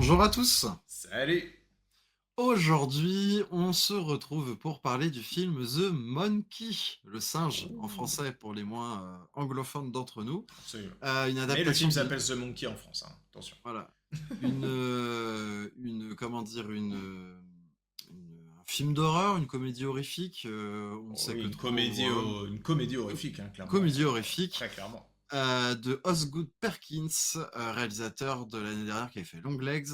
Bonjour à tous. Salut! Aujourd'hui, on se retrouve pour parler du film The Monkey, le singe en Ouh, français pour les moins anglophones d'entre nous. absolument. Une Mais le adaptation film de s'appelle The Monkey en France, hein, attention. voilà, comment dire, un film d'horreur, une comédie horrifique. On ne Oh sait oui, que trop. une comédie horrifique, hein, clairement, Comédie horrifique très clairement. de Osgood Perkins, réalisateur de l'année dernière qui avait fait Longlegs.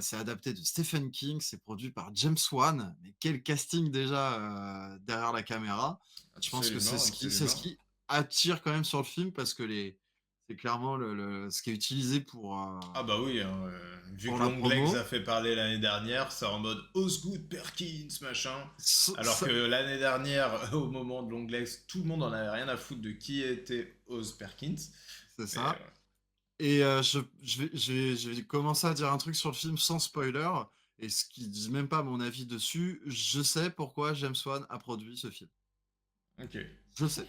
C'est adapté de Stephen King, c'est produit par James Wan. Mais quel casting déjà derrière la caméra. Je pense que Absolument, c'est ce absolument. qui attire quand même sur le film parce que c'est clairement ce qui est utilisé Ah bah oui, hein, vu pour que la Longlegs promo. a fait parler l'année dernière, c'est en mode Osgood Perkins, machin. Ça- Alors que ça- l'année dernière, au moment de Longlegs, tout le monde en avait rien à foutre de qui était Os Perkins. c'est Mais ça. Et je vais commencer à dire un truc sur le film sans spoiler, et ce qui dit même pas mon avis dessus. Je sais pourquoi James Wan a produit ce film. ok. Je sais.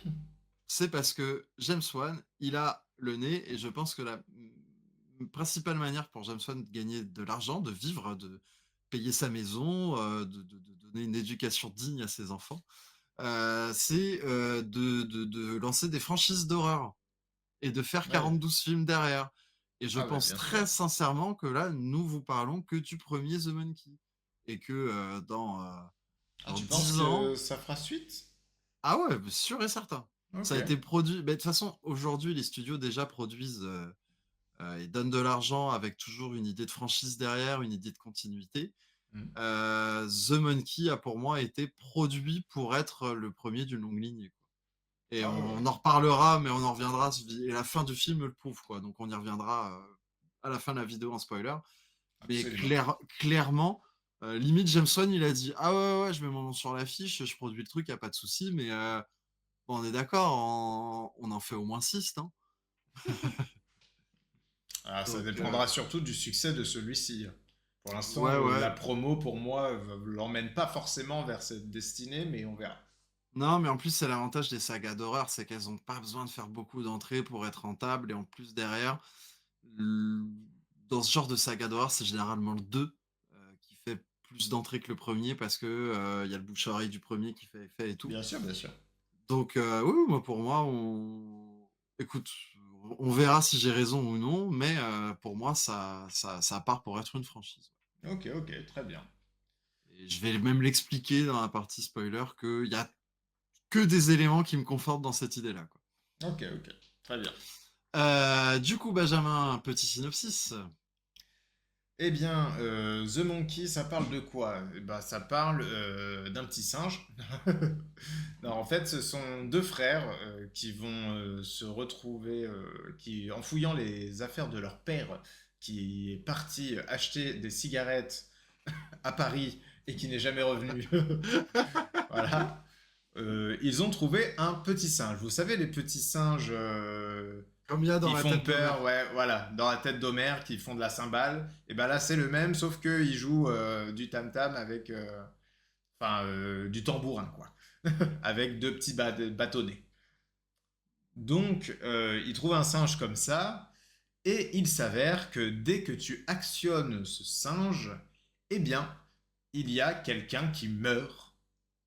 C'est parce que James Wan, il a le nez, et je pense que la principale manière pour James Wan de gagner de l'argent, de vivre, de payer sa maison, de donner une éducation digne à ses enfants, c'est de lancer des franchises d'horreur et de faire Ouais. 42 films derrière. Et je Ah bah pense bien sûr. très sincèrement que là, nous vous parlons que du premier The Monkey. Et que Ah, dans tu penses 10 que ans. ça fera suite? Ah ouais, sûr et certain. Ok. Ça a été produit. Mais de toute façon, aujourd'hui, les studios déjà produisent et donnent de l'argent avec toujours une idée de franchise derrière, une idée de continuité. Hmm. The Monkey a pour moi été produit pour être le premier d'une longue ligne. Et Ah on ouais. en reparlera, mais on en reviendra. Et la fin du film le prouve, quoi. Donc on y reviendra à la fin de la vidéo en spoiler. Mais Absolument. clairement, limite James Wan, il a dit: ah ouais, ouais, je mets mon nom sur l'affiche, je produis le truc, y a pas de souci. Mais bon, on est d'accord, on en fait au moins 6, non? Ah, ça Donc dépendra surtout du succès de celui-ci. Pour l'instant, ouais, la ouais. promo, pour moi, l'emmène pas forcément vers cette destinée, mais on verra. Non, mais en plus, c'est l'avantage des sagas d'horreur, c'est qu'elles ont pas besoin de faire beaucoup d'entrées pour être rentables. Et en plus, derrière, le- dans ce genre de saga d'horreur, c'est généralement le 2 qui fait plus d'entrées que le premier parce que il y a le bouche-à-oreille du premier qui fait effet et tout. Bien sûr, bien sûr. Donc, oui, oui, moi, pour moi, écoute, on verra si j'ai raison ou non, mais pour moi, ça part pour être une franchise. Ok, ok, très bien. Et je vais même l'expliquer dans la partie spoiler qu'il y a que des éléments qui me confortent dans cette idée-là, quoi. Ok, ok, très bien. Du coup, Benjamin, un petit synopsis. Eh bien, The Monkey, ça parle de quoi? Eh ben, ça parle d'un petit singe. Non, en fait, ce sont deux frères qui vont se retrouver, qui, en fouillant les affaires de leur père, qui est parti acheter des cigarettes à Paris et qui n'est jamais revenu. Voilà. Ils ont trouvé un petit singe. Vous savez, les petits singes Comme il y a dans qui la font tête peur, d'Homère. ouais, voilà, dans la tête d'Homère, qui font de la cymbale. Et ben là, c'est le même, sauf qu'il joue du tam-tam avec, enfin, du tambourin, quoi, avec deux petits bâtonnets. Donc, ils trouvent un singe comme ça, et il s'avère que dès que tu actionnes ce singe, eh bien, il y a quelqu'un qui meurt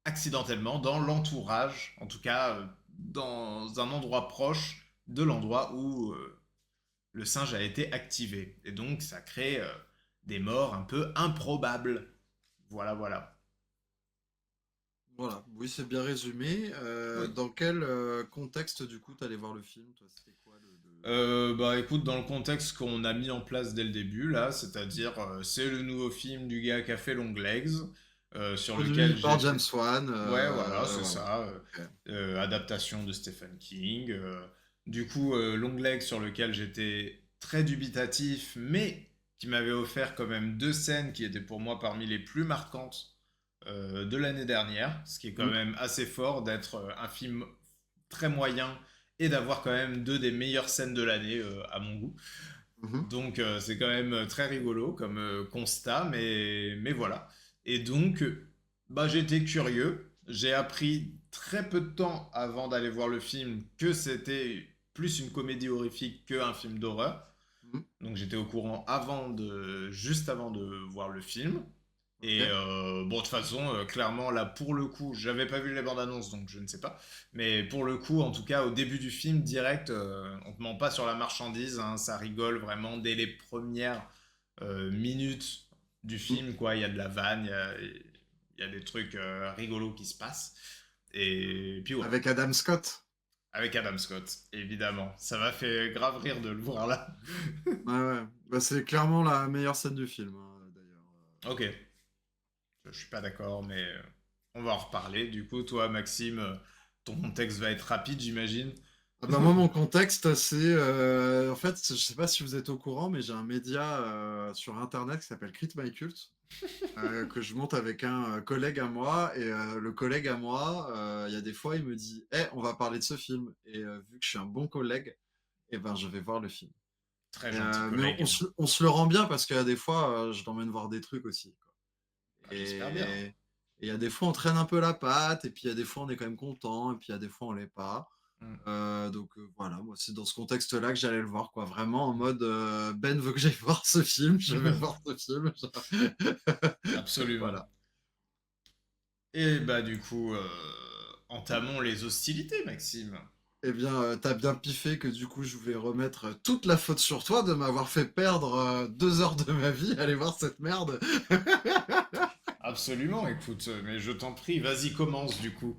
accidentellement dans l'entourage, en tout cas dans un endroit proche de l'endroit où le singe a été activé. Et donc ça crée des morts un peu improbables. Voilà, voilà. Voilà, oui, c'est bien résumé. Oui. Dans quel contexte, du coup, t'allais voir le film, toi? C'était quoi Bah écoute, dans le contexte qu'on a mis en place dès le début, là, c'est-à-dire c'est le nouveau film du gars qui a fait Longlegs, sur Produit lequel par James j'étais... Wan, Ouais, voilà, c'est voilà. ça. Ok. Adaptation de Stephen King. Du coup, Longlegs sur lequel j'étais très dubitatif, mais qui m'avait offert quand même deux scènes qui étaient pour moi parmi les plus marquantes de l'année dernière, ce qui est quand Mm. même assez fort d'être un film très moyen et d'avoir quand même deux des meilleures scènes de l'année à mon goût. Mhm. Donc c'est quand même très rigolo comme constat, mais voilà. Et donc, bah, j'étais curieux. J'ai appris très peu de temps avant d'aller voir le film que c'était plus une comédie horrifique qu'un film d'horreur. Mmh. Donc j'étais au courant juste avant de voir le film. Et OK. bon, de toute façon, clairement, là, pour le coup, j'avais pas vu les bandes annonces, donc je ne sais pas. Mais pour le coup, en tout cas, au début du film, direct, on te ment pas sur la marchandise, hein, ça rigole vraiment dès les premières minutes du Mmh. film, quoi. Il y a de la vanne, il y a des trucs rigolos qui se passent. Et puis voilà, Avec Adam Scott. avec Adam Scott, évidemment. Ça m'a fait grave rire de le voir là. Ouais, ouais. Bah, c'est clairement la meilleure scène du film, hein, d'ailleurs. Ok, je suis pas d'accord, mais on va en reparler. Du coup, toi, Maxime, ton texte va être rapide, j'imagine. Ah bah moi, mon contexte, c'est en fait, je sais pas si vous êtes au courant, mais j'ai un média sur Internet qui s'appelle Crit My Cult, que je monte avec un collègue à moi. Et le collègue à moi, il y a des fois, il me dit, Eh, on va parler de ce film. Et vu que je suis un bon collègue, eh ben, je vais voir le film. Très gentil Mais collègue. on se le rend bien parce qu'il y a des fois, je l'emmène voir des trucs aussi, quoi. Bah, j'espère bien. Et il y a des fois, on traîne un peu la patte, et puis il y a des fois, on est quand même content, et puis il y a des fois, on l'est pas. Mm. Donc voilà, moi, c'est dans ce contexte-là que j'allais le voir, quoi. Vraiment en mode Ben veut que j'aille voir ce film, je vais voir ce film. Absolument. Voilà. Et bah, du coup, entamons les hostilités, Maxime. Eh bien, t'as bien piffé que du coup, je voulais remettre toute la faute sur toi de m'avoir fait perdre 2 heures de ma vie à aller voir cette merde. Absolument, écoute, mais je t'en prie, vas-y, commence du coup.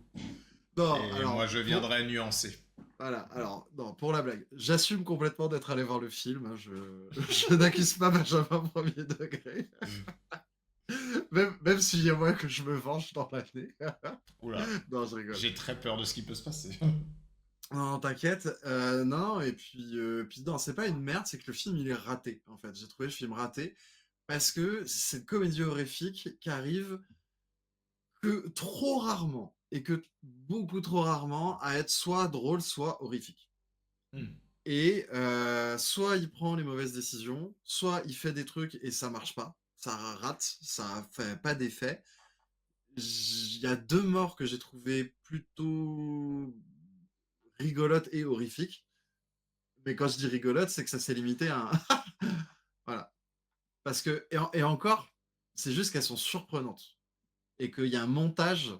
Non, Et moi, alors, je viendrai nuancer. voilà, alors, non, pour la blague, j'assume complètement d'être allé voir le film, hein, je n'accuse pas Benjamin premier degré, même s'il y a moyen que je me venge dans l'année. Oula, Non, je rigole. j'ai très peur de ce qui peut se passer. Non, t'inquiète. Non, et puis non, c'est pas une merde, c'est que le film, il est raté, en fait. J'ai trouvé le film raté parce que c'est une comédie horrifique qui arrive que trop rarement, et que beaucoup trop rarement, à être soit drôle, soit horrifique. Hmm. Et soit il prend les mauvaises décisions, soit il fait des trucs et ça marche pas, ça rate, ça fait pas d'effet. Il y a 2 morts que j'ai trouvé plutôt rigolotes et horrifiques. Mais quand je dis rigolote, c'est que ça s'est limité à un voilà. Parce que et encore, c'est juste qu'elles sont surprenantes et qu'il y a un montage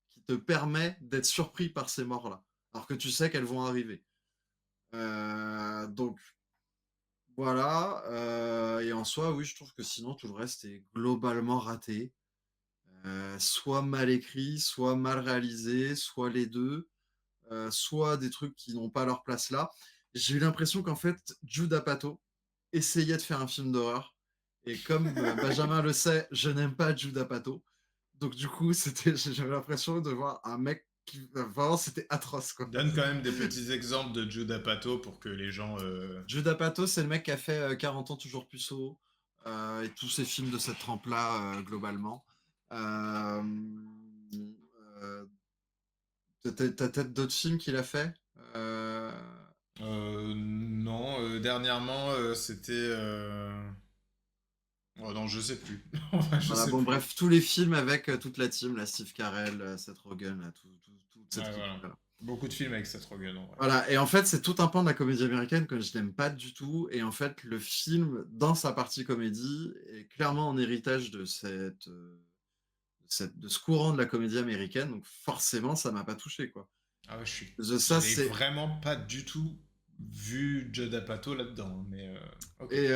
qui te permet d'être surpris par ces morts-là, alors que tu sais qu'elles vont arriver. Donc voilà, et en soi, oui, je trouve que sinon tout le reste est globalement raté. Soit mal écrit, soit mal réalisé, soit les 2, soit des trucs qui n'ont pas leur place là. J'ai eu l'impression qu'en fait, Judd Apatow essayait de faire un film d'horreur, et comme, Benjamin le sait, je n'aime pas Judd Apatow. Donc du coup, j'avais l'impression de voir un mec qui vraiment, c'était atroce, quoi. Donne quand même des petits exemples de Judd Apatow pour que les gens. Judd Apatow, c'est le mec qui a fait 40 ans toujours puceau, et tous ces films de cette trempe-là, globalement. Euh, euh, t'as peut-être d'autres films qu'il a fait. Non, dernièrement, c'était. Oh non, je sais plus. Je Voilà, sais bon, plus. bref, tous les films avec toute la team, là, Steve Carell, Seth Rogen, là, toute cette Ouais, voilà. clique-là. Beaucoup de films avec Seth Rogen, en vrai. Voilà, et en fait, c'est tout un pan de la comédie américaine que je n'aime pas du tout. Et en fait, le film, dans sa partie comédie, est clairement en héritage de ce courant de la comédie américaine. Donc forcément, ça m'a pas touché, quoi. Ah ouais, Ça, j'ai c'est. vraiment pas du tout vu Judd Apatow là-dedans, hein, mais ok. Et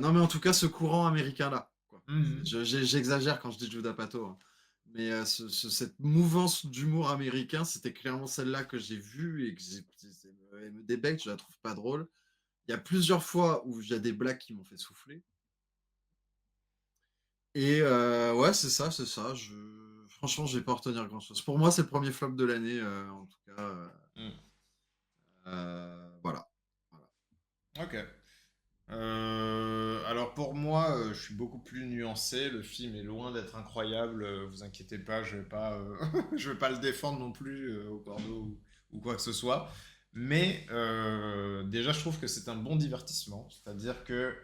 non, mais en tout cas, ce courant américain-là, quoi. Mhm. J'exagère quand je dis Judd Apatow, hein. Mais cette mouvance d'humour américain, c'était clairement celle-là que j'ai vue et que elle me débecte, je la trouve pas drôle. Il y a plusieurs fois où il y a des blagues qui m'ont fait souffler. Et ouais, c'est ça, c'est ça. Franchement, je vais pas retenir grand-chose. Pour moi, c'est le premier flop de l'année, en tout cas. Mm. Voilà. Voilà. Ok. Alors pour moi, je suis beaucoup plus nuancé. Le film est loin d'être incroyable. Vous inquiétez pas, je vais pas, je vais pas le défendre non plus au cordeau ou quoi que ce soit. Mais déjà, je trouve que c'est un bon divertissement. C'est-à-dire que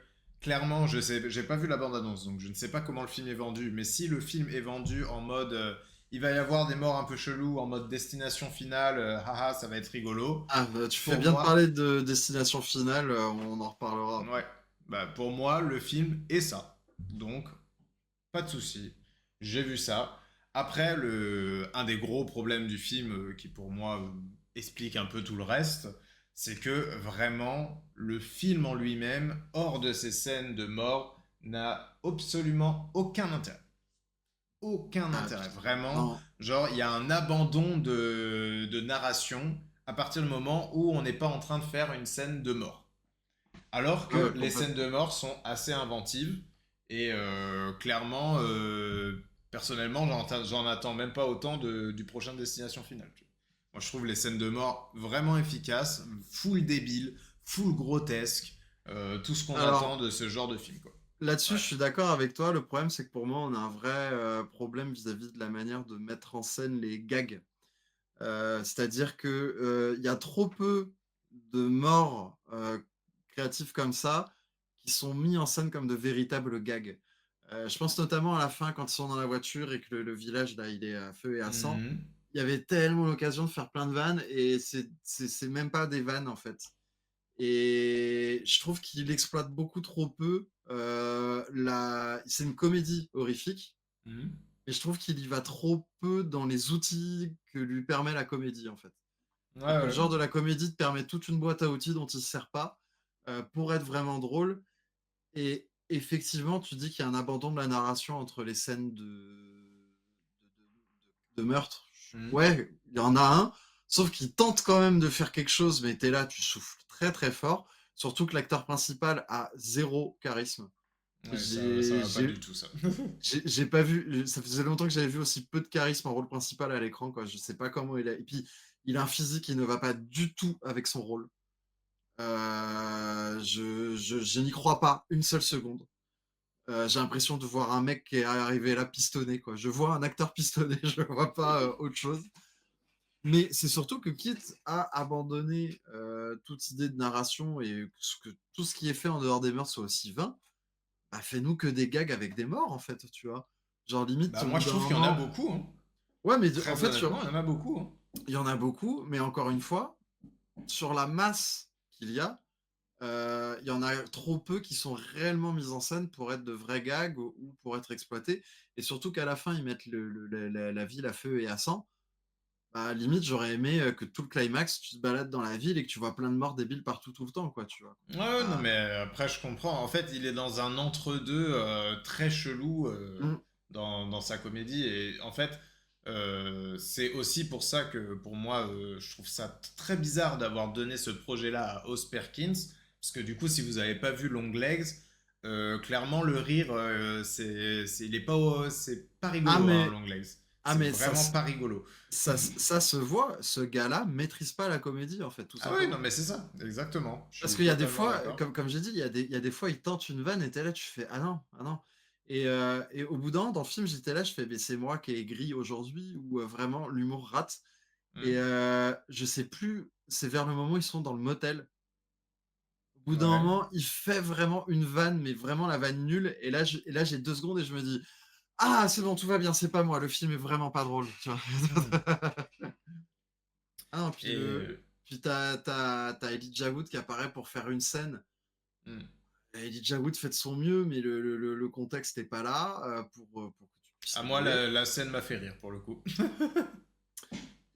clairement, je sais, j'ai pas vu la bande-annonce, donc je ne sais pas comment le film est vendu. Mais si le film est vendu en mode, il va y avoir des morts un peu chelous en mode destination finale, haha, ça va être rigolo. Ah, tu fais Pour bien de moi, parler de Destination Finale, on en reparlera après. ouais, bah pour moi, le film est ça. Donc, pas de souci. J'ai vu ça. Après, un des gros problèmes du film, qui pour moi explique un peu tout le reste, c'est que vraiment, le film en lui-même, hors de ces scènes de mort, n'a absolument aucun intérêt. Aucun Ah intérêt, putain, vraiment. non. Genre, il y a un abandon de narration à partir du moment où on n'est pas en train de faire une scène de mort. Alors Ah que ouais, les scènes de complètement. mort sont assez inventives et clairement, personnellement, j'en attends même pas autant du prochain Destination Finale. Moi, je trouve les scènes de mort vraiment efficaces, full débile, full grotesque, tout ce qu'on attend Alors, de ce genre de film, quoi. là-dessus, Ouais. je suis d'accord avec toi. Le problème, c'est que pour moi, on a un vrai problème vis-à-vis de la manière de mettre en scène les gags. C'est-à-dire que il y a trop peu de morts créatifs comme ça qui sont mis en scène comme de véritables gags. Je pense notamment à la fin quand ils sont dans la voiture et que le village là, il est à feu et à sang. Mhm. Il y avait tellement l'occasion de faire plein de vannes et c'est même pas des vannes en fait. Et je trouve qu'il exploite beaucoup trop peu la. C'est une comédie horrifique, Mhm. mais je trouve qu'il y va trop peu dans les outils que lui permet la comédie en fait. Ouais, C'est-à-dire que le ouais. genre de la comédie te permet toute une boîte à outils dont il ne se sert pas pour être vraiment drôle. Et effectivement, tu dis qu'il y a un abandon de la narration entre les scènes de meurtre. Mhm. Ouais, il y en a un, sauf qu'il tente quand même de faire quelque chose, mais t'es là, tu souffles très très fort. Surtout que l'acteur principal a zéro charisme. Ouais, ça J'ai va pas j'ai- du tout, ça. j'ai pas vu, ça faisait longtemps que j'avais vu aussi peu de charisme en rôle principal à l'écran, quoi. Je sais pas comment il a. Et puis, il a un physique qui ne va pas du tout avec son rôle. Je n'y crois pas une seule seconde. J'ai l'impression de voir un mec qui est arrivé là pistonné, quoi. Je vois un acteur pistonné, je vois pas autre chose. Mais c'est surtout que quitte à abandonner toute idée de narration et que tout ce qui est fait en dehors des mœurs soit aussi vain, bah fais-nous que des gags avec des morts, en fait, tu vois. Genre, limite, Bah au moi, bout je d'un trouve qu'il y en a moment. beaucoup, hein. Ouais, mais en Très fait, honnêtement, il y en a beaucoup, hein. il y en a beaucoup, mais encore une fois, sur la masse qu'il y a, il y en a trop peu qui sont réellement mises en scène pour être de vrais gags ou pour être exploités. Et surtout qu'à la fin, ils mettent la ville à feu et à sang. Bah, limite, j'aurais aimé que tout le climax, tu te balades dans la ville et que tu vois plein de morts débiles partout tout le temps, quoi, tu vois. Ouais, ouais, non, Ah, mais après, je comprends. En fait, il est dans un entre-deux très chelou mm, dans sa comédie. Et en fait, c'est aussi pour ça que, pour moi, je trouve ça très bizarre d'avoir donné ce projet-là à Os Perkins. Parce que du coup, si vous n'avez pas vu Long Legs, clairement, le rire, il est pas, c'est pas ah, rigolo, hein, mais, Long Legs. ah, C'est mais vraiment pas rigolo. ça se voit, ce gars-là maîtrise pas la comédie, en fait, tout Ah oui, non, simplement. mais c'est ça, exactement. Je Parce suis qu'il y a des totalement fois, d'accord. comme j'ai dit, il y a des fois, il tente une vanne et t'es là, tu fais ah non, ah non. Et au bout d'un moment, dans le film, j'étais là, je fais mais c'est moi qui ai gris aujourd'hui ou vraiment l'humour rate. Et Hmm. je sais plus, c'est vers le moment où ils sont dans le motel. Au bout d'un Ouais. moment, il fait vraiment une vanne, mais vraiment la vanne nulle. Et là j'ai 2 secondes et je me dis ah c'est bon, tout va bien, c'est pas moi, le film est vraiment pas drôle. Tu vois. Hmm. Ah non, puis Et t'as Elijah Wood qui apparaît pour faire une scène. hmm. Elijah Wood fait de son mieux, mais le contexte n'est pas là pour que tu puisses À moi, rigoler. la scène m'a fait rire pour le coup.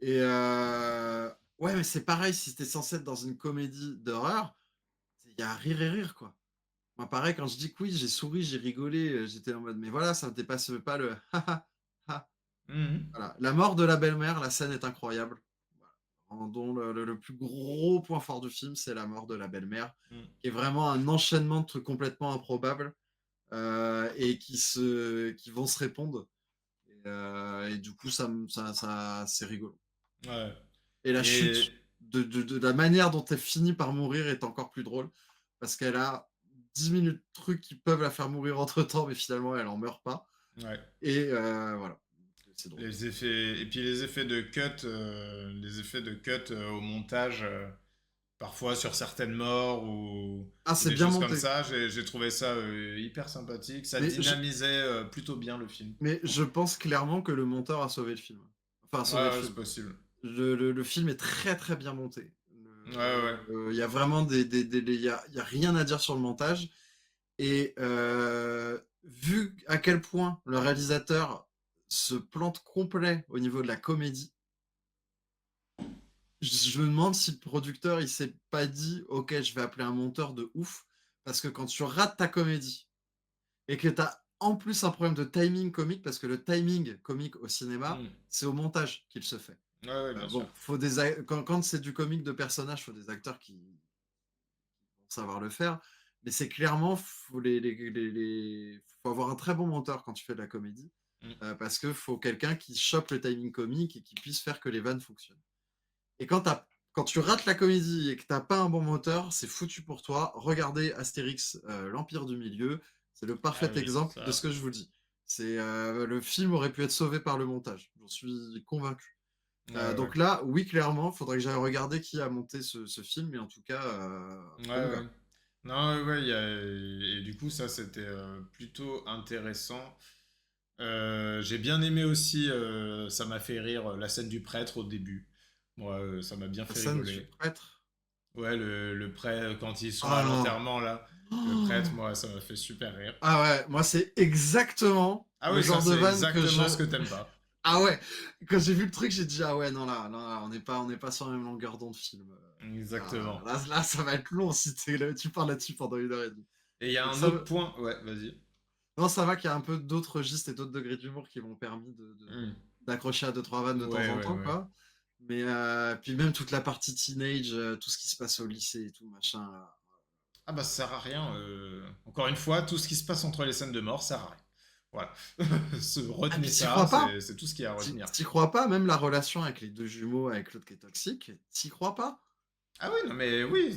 Et ouais, mais c'est pareil, si t'es censé être dans une comédie d'horreur, il y a rire et rire, quoi. Moi, pareil, quand je dis que oui, j'ai souri, j'ai rigolé, j'étais en mode, mais voilà, ça ne dépasse pas le ha ha ha. Mhm. Voilà. La mort de la belle-mère, la scène est incroyable. Voilà. Dont le plus gros point fort du film, c'est la mort de la belle-mère, Mhm. qui est vraiment un enchaînement de trucs complètement improbables et qui vont se répondre. Et du coup, c'est rigolo. Ouais. Et la Et chute de la manière dont elle finit par mourir est encore plus drôle. Parce qu'elle a 10 minutes de trucs qui peuvent la faire mourir entre temps, mais finalement, elle en meurt pas. ouais. Et voilà. C'est drôle. Les effets et puis les effets de cut au montage. Parfois sur certaines morts Ah, ou c'est des bien choses comme monté. ça, j'ai trouvé ça hyper sympathique. Ça Mais je, dynamisait plutôt bien le film. mais je pense clairement que le monteur a sauvé le film. Enfin, a Ouais, sauvé le ouais, c'est film. possible. Le film est très très bien monté. Ouais, ouais. Il y a vraiment il y a rien à dire sur le montage. Et vu à quel point le réalisateur se plante complet au niveau de la comédie, je me demande si le producteur il s'est pas dit ok je vais appeler un monteur de ouf parce que quand tu rates ta comédie et que tu as en plus un problème de timing comique parce que le timing comique au cinéma Hmm. c'est au montage qu'il se fait. Ouais, ouais, bien sûr. Bon, quand c'est du comique de personnage, faut des acteurs qui vont savoir le faire. Mais c'est clairement, faut avoir un très bon monteur quand tu fais de la comédie. Hmm. Parce que faut quelqu'un qui chope le timing comique et qui puisse faire que les vannes fonctionnent. Et quand tu rates la comédie et que t'as pas un bon moteur, c'est foutu pour toi. Regardez Astérix, l'Empire du Milieu. C'est le Ah parfait oui, exemple de ce ça. que je vous dis. Le film aurait pu être sauvé par le montage. J'en suis convaincu. Ouais, ouais. Donc là, oui, clairement, il faudrait que j'aille regarder qui a monté ce film, mais en tout cas, Ouais, bon ouais. gars. Non, ouais, ouais, et du coup, ça, c'était plutôt intéressant. J'ai bien aimé aussi, ça m'a fait rire, la scène du prêtre au début. Moi, ça m'a bien La fait scène du rigoler. prêtre. Ouais, le prêtre, quand ils sont à Ah l'enterrement, là, le prêtre, non. moi, ça m'a fait super rire. Ah ouais, moi c'est exactement Ah le oui, ça, genre de c'est vanne que je. exactement ce que t'aimes pas. Ah ouais, quand j'ai vu le truc, j'ai dit ah ouais non là, on n'est pas sur la même longueur d'onde film. Exactement. Là, ça va être long si tu parles là-dessus pendant 1 heure et demie. Et il y a Donc un ça, autre point. Ouais, vas-y. non, ça va qu'il y a un peu d'autres registres et d'autres degrés d'humour qui m'ont permis Hmm. d'accrocher à deux trois vannes de temps Ouais, en ouais, temps ouais. quoi. Mais puis même toute la partie teenage, tout ce qui se passe au lycée et tout machin. Ah bah ça sert à rien. Encore une fois, tout ce qui se passe entre les scènes de mort sert à rien. Voilà. Ah Retenez puis t'y ça, crois pas? c'est tout ce qu'il y a à retenir. T'y crois pas? Même la relation avec les deux jumeaux, avec l'autre qui est toxique, t'y crois pas? Ah oui,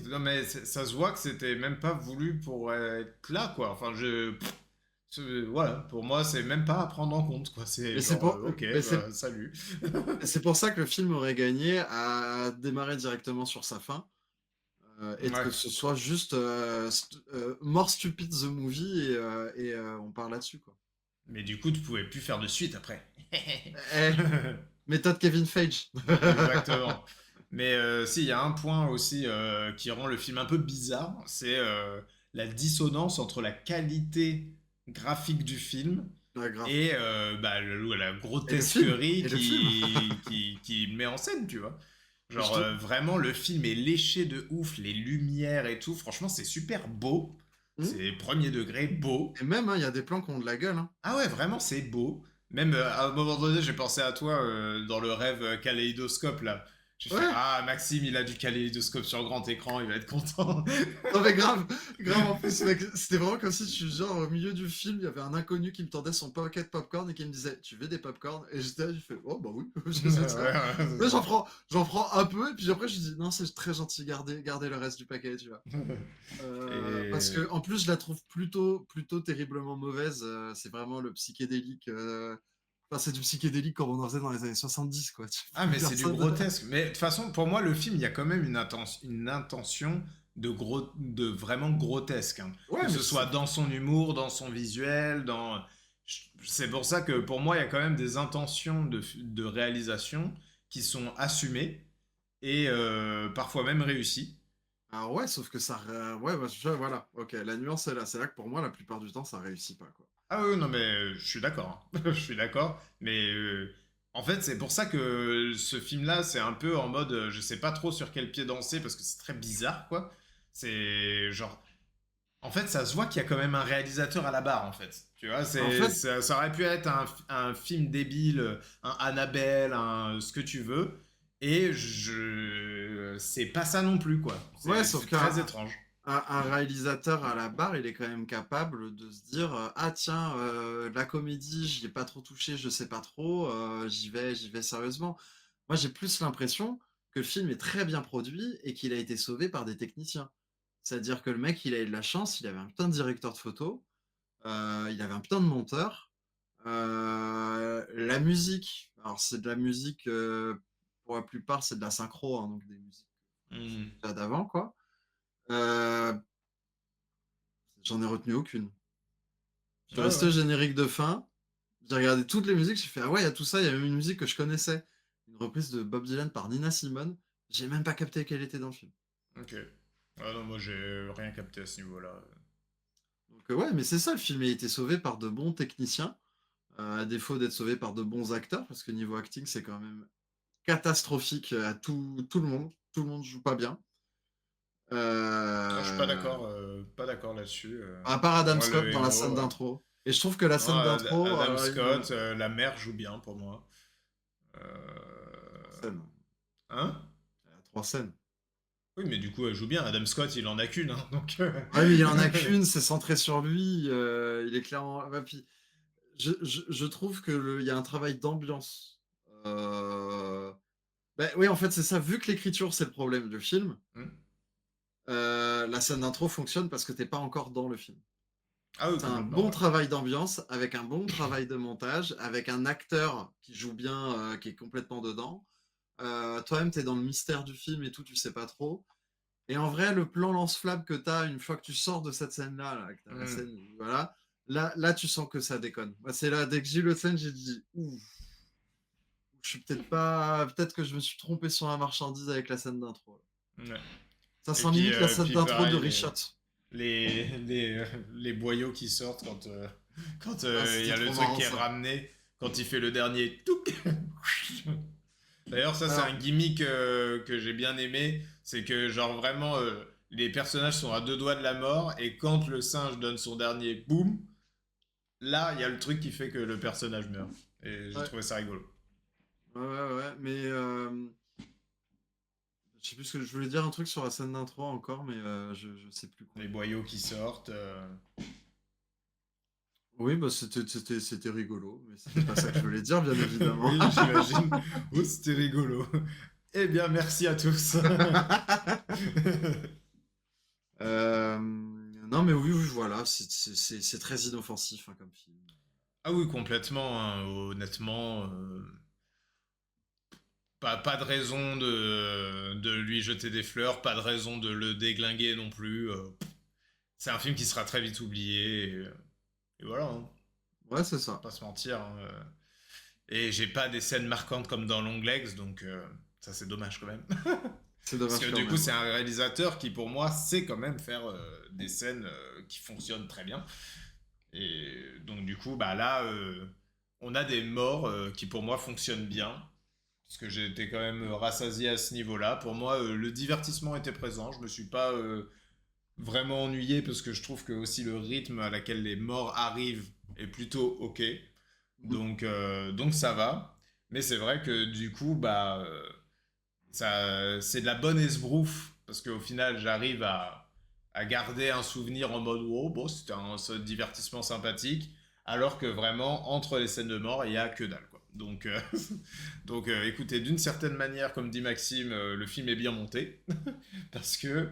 non mais ça se voit que c'était même pas voulu pour être là, quoi. Enfin, voilà, pour moi, c'est même pas à prendre en compte, quoi. C'est Mais c'est genre, pour, ok, mais bah, salut. c'est pour ça que le film aurait gagné à démarrer directement sur sa fin et Ouais. que ce soit juste More Stupid the Movie et on part là-dessus quoi. Mais du coup, tu pouvais plus faire de suite après. Eh, méthode Kevin Feige. Exactement. Mais si, il y a un point aussi qui rend le film un peu bizarre, c'est la dissonance entre la qualité graphique du film Ouais, grave. et bah, la Et le film. grotesquerie Et le film. qui met en scène, tu vois. Je Genre, te... vraiment, le film est léché de ouf, les lumières et tout. Franchement, c'est super beau. Hmm. C'est premier degré beau. Et même, hein, il y a des plans qui ont de la gueule. Hein. Ah ouais, vraiment, c'est beau. Même à un moment donné, j'ai pensé à toi dans le rêve kaléidoscope là. J'ai fait Ouais. ah Maxime, il a du kaléidoscope sur grand écran, il va être content. Non mais grave, grave en plus mec, c'était vraiment comme si tu genre au milieu du film, il y avait un inconnu qui me tendait son paquet de popcorn et qui me disait tu veux des popcorn et j'étais là, j'ai fait oh bah oui, je Ouais, sais ça. ouais, c'est Mais ça. j'en prends un peu et puis après je dis non c'est très gentil, gardez le reste du paquet tu vois. Parce Et que en plus je la trouve plutôt terriblement mauvaise. C'est vraiment le psychédélique. Enfin c'est du psychédélique comme on en faisait dans les années 70 quoi. ah mais c'est du Personne. grotesque. Mais de toute façon, pour moi, le film, il y a quand même une intention de vraiment grotesque, hein. Que Ouais mais ce soit dans son humour, dans son visuel, dans. C'est pour ça que pour moi, il y a quand même des intentions de réalisation qui sont assumées et parfois même réussies. Ah ouais, sauf que ouais, bah, voilà, ok, la nuance est là. C'est là que pour moi, la plupart du temps, ça réussit pas, quoi. Ah oui, non mais je suis d'accord, hein. Je suis d'accord. Mais en fait, c'est pour ça que ce film-là, c'est un peu en mode, je sais pas trop sur quel pied danser parce que c'est très bizarre, quoi. C'est genre, en fait, ça se voit qu'il y a quand même un réalisateur à la barre, en fait. Tu vois, En fait, ça aurait pu être un film débile, un Annabelle, ce que tu veux. Et c'est pas ça non plus, quoi. ouais, sauf C'est qu'un très étrange. un réalisateur à la barre, il est quand même capable de se dire ah tiens, la comédie, j'y ai pas trop touché, je sais pas trop, j'y vais sérieusement. Moi, j'ai plus l'impression que le film est très bien produit et qu'il a été sauvé par des techniciens. C'est-à-dire que le mec, il a eu de la chance, il avait un putain de directeur de photo, il avait un putain de monteur. La musique, alors c'est de la musique, pour la plupart, c'est de la synchro, hein, donc des musiques. Mmh. Là d'avant, quoi. Heu, J'en ai retenu aucune. Je suis Ouais, resté ouais. au générique de fin, j'ai regardé toutes les musiques, j'ai fait: «Ah ouais, il y a tout ça», il y a même une musique que je connaissais, une reprise de Bob Dylan par Nina Simone. J'ai même pas capté qu'elle était dans le film. OK. Ah non, moi j'ai rien capté à ce niveau-là. Donc ouais, mais c'est ça, le film a été sauvé par de bons techniciens, à défaut d'être sauvé par de bons acteurs, parce que niveau acting, c'est quand même catastrophique, à tout le monde. Tout le monde joue pas bien. Ah, je suis Heu, pas d'accord là-dessus. à part Adam Moi, Scott le dans la héros, scène d'intro, et je trouve que la non, scène d'intro Adam a une Scott, la mère joue bien pour moi. Euh, 3 scènes. Hein? Elle a 3 scènes. Oui, mais du coup, elle joue bien. Adam Scott, il en a qu'une, hein, donc. Ouais, mais il y en a qu'une, c'est centré sur lui, il est clairement ouais, puis je trouve que le il y a un travail d'ambiance. Oui, en fait, c'est ça, vu que l'écriture, c'est le problème du film, Hmm. la scène d'intro fonctionne parce que tu es pas encore dans le film. Ah oui, C'est un complètement, bon ouais. travail d'ambiance avec un bon travail de montage, avec un acteur qui joue bien, qui est complètement dedans. Toi-même, tu es dans le mystère du film et tout, tu sais pas trop. Et en vrai, le plan lance-flamme que tu as une fois que tu sors de cette scène-là, là, que tu as la Hmm. scène où voilà, là, tu sens que ça déconne. Moi, c'est là, dès que j'ai eu le scène, j'ai dit: «Ouh, je suis peut-être pas peut-être que je me suis trompé sur la marchandise avec la scène d'intro, là». Ouais. Ça Et sent limite la scène puis d'intro de pareil, Richot. les boyaux qui sortent quand Ah, il y c'était a le trop truc marrant qui est ça. ramené, quand il fait le dernier touc. D'ailleurs, ça, c'est un Alors, gimmick que j'ai bien aimé. C'est que, genre, vraiment, les personnages sont à deux doigts de la mort. Et quand le singe donne son dernier boum, là, il y a le truc qui fait que le personnage meurt. Et j'ai ouais, trouvé ça rigolo. ouais, mais je sais plus ce que je voulais dire un truc sur la scène d'intro encore, mais je sais plus quoi. Les boyaux qui sortent. Oui, bah, c'était rigolo, mais c'était pas ça que je voulais dire, bien évidemment. Oui, j'imagine. Oh, c'était rigolo. Eh bien, merci à tous. Non, mais oui, oui, voilà, c'est très inoffensif, hein, comme film. Ah oui, complètement, hein, honnêtement. Pas de raison de lui jeter des fleurs, pas de raison de le déglinguer non plus. C'est un film qui sera très vite oublié. Et voilà, hein, Ouais, c'est on va ça. pas se mentir, hein. Et j'ai pas des scènes marquantes comme dans Long Legs, donc ça c'est dommage quand même. C'est Parce que dommage quand du coup, même, c'est ouais. un réalisateur qui pour moi sait quand même faire des scènes qui fonctionnent très bien. Et donc du coup, bah là, on a des morts qui pour moi fonctionnent bien. Parce que j'ai été quand même rassasié à ce niveau-là. Pour moi, le divertissement était présent. Je me suis pas vraiment ennuyé parce que je trouve que aussi le rythme à laquelle les morts arrivent est plutôt ok. Mhm. Donc ça va. Mais c'est vrai que du coup, bah, c'est de la bonne esbrouffe. Parce qu'au final, j'arrive à garder un souvenir en mode wow, bon, c'était un divertissement sympathique. Alors que vraiment, entre les scènes de mort, il y a que dalle, quoi. Donc, écoutez, d'une certaine manière, comme dit Maxime, le film est bien monté. Parce que,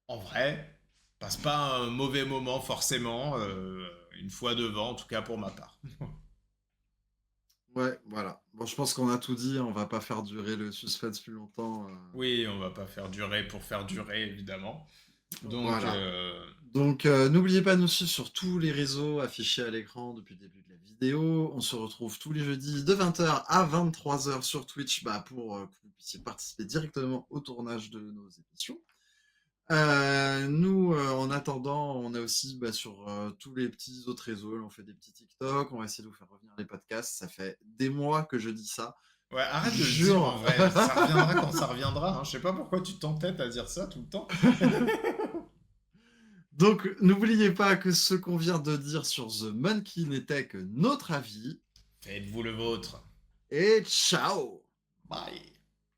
en vrai, passe pas un mauvais moment forcément, une fois devant, en tout cas pour ma part. Ouais, voilà. Bon, je pense qu'on a tout dit, on va pas faire durer le suspense plus longtemps. Oui, on va pas faire durer pour faire durer, évidemment. Donc, Voilà. Donc, n'oubliez pas de nous suivre sur tous les réseaux affichés à l'écran depuis le début de la vidéo. On se retrouve tous les jeudis de 20h à 23h sur Twitch, bah, pour que vous puissiez participer directement au tournage de nos émissions. Nous, en attendant, on est aussi bah, sur tous les petits autres réseaux. Là, on fait des petits TikTok, on va essayer de vous faire revenir les podcasts. Ça fait des mois que je dis ça. ouais, Je arrête de le dire en jure. vrai. Ça reviendra quand ça reviendra, hein. Je sais pas pourquoi tu t'entêtes à dire ça tout le temps. Donc, n'oubliez pas que ce qu'on vient de dire sur The Monkey n'était que notre avis. Faites-vous le vôtre. Et ciao! Bye.